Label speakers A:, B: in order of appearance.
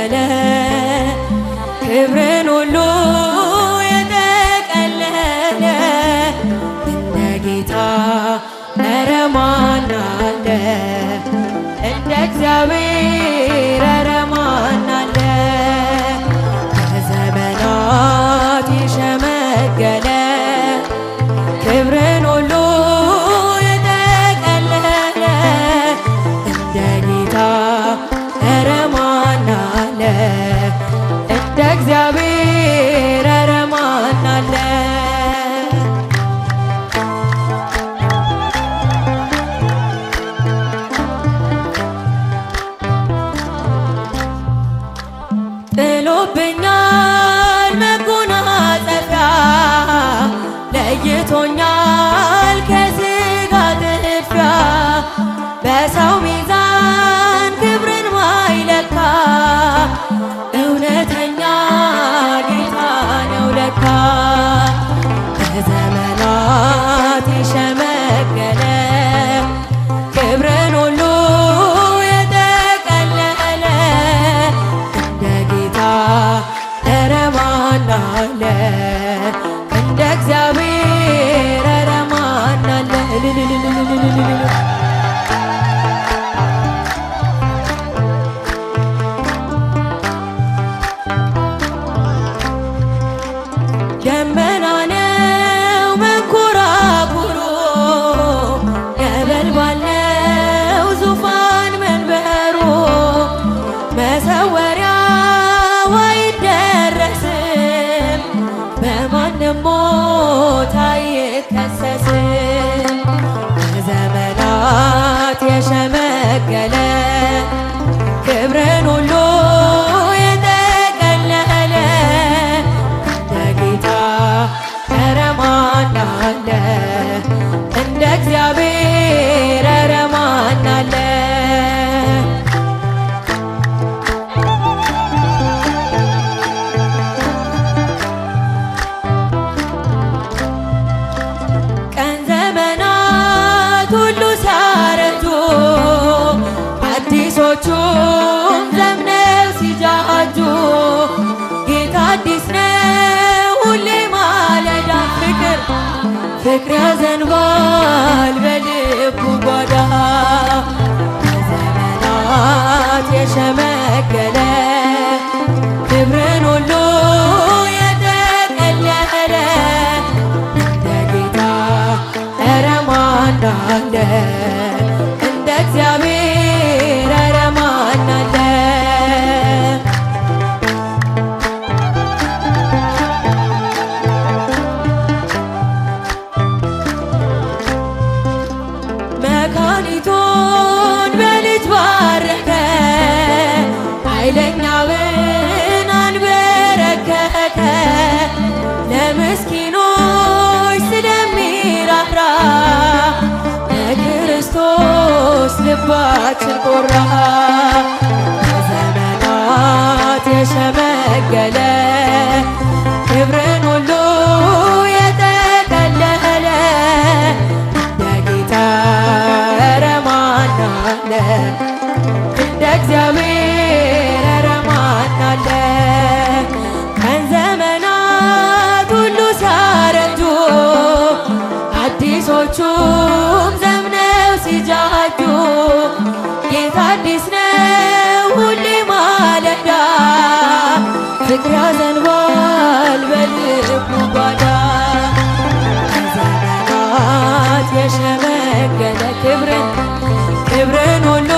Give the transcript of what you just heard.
A: የሸመገለ ክብርን ሁሉ የጠቀለለ እንደ ጌታ ኧረ ማን አለ? እንደ እግዚአብሔር ኧረ ማን አለ? በዘመናት የሸመገለ ክብርን ሁሉ የጠቀለለ እንደ ጌታ ኧረ ማን አለ? እንደ እግዚአብሔር ኧረ ማን አለ? ጥሎብኛል መጎናጸፊያ ለይቶኛል ከሥጋ ጥድፊያ በሰው ሚዛን ክብርን ማይለካ እውነተኛ ጌታ ነው ለካ። በዘመናት የሸመገለ ክብርን ሁሉ የጠቀለለ እንደ ጌታ ኧረ ማን አለ? እንደ እግዚአብሔር ኧረ ማን አለ? ደመና ነው መንኮራኩሩ ነበልባል ነው ዙፋን መንበሩ መሰወሪያው አይደረስም በማንም ሞት አይከሰስም። በዘመናት የሸመገለ ክብርን ሁሉ የጠቀለለ እንደ ጌታ ኧረ ማን አለ? እንደ እግዚአብሔር ኧረ ማን አለ? ቀን ዘመናት ሁሉ ሲያረጁ አዲሶቹም ዘምነው ሲጃጁ ጌታ አዲስ ነው ሁሌ ማለዳ ፍቅር ያዘንባል በልቡ ጓዳ። በዘመናት የሸመገለ ክብርን ሁሉ የጠቀለለ እንደ ጌታ ኧረ ማን አለ? እንደ እግዚአብሔር ኧረ ማን አለ? መካኒቱን በልጅ ባረከ ኃይለኛውን አንበረከከ ለምስኪኖች ስለሚራራ ለክርስቶስ ልባችን ቆራ። በዘመናት የሸመገለ ክብርን ሁሉ የጠቀለለ እንደ ጌታ ኧረ ማን አለ? እንደ እግዚአብሔር ኧረ ማን አለ? ቀን ዘመናት ሁሉ ሲያረጁ አዲሶቹም ዘምነው ሲጃጁ ጌታ አዲስ ነው ሁሌ ማለዳ ፍቅር ያዘንባል በልቡ ጓዳ። በዘመናት የሸመገለ ክብርን ሁሉ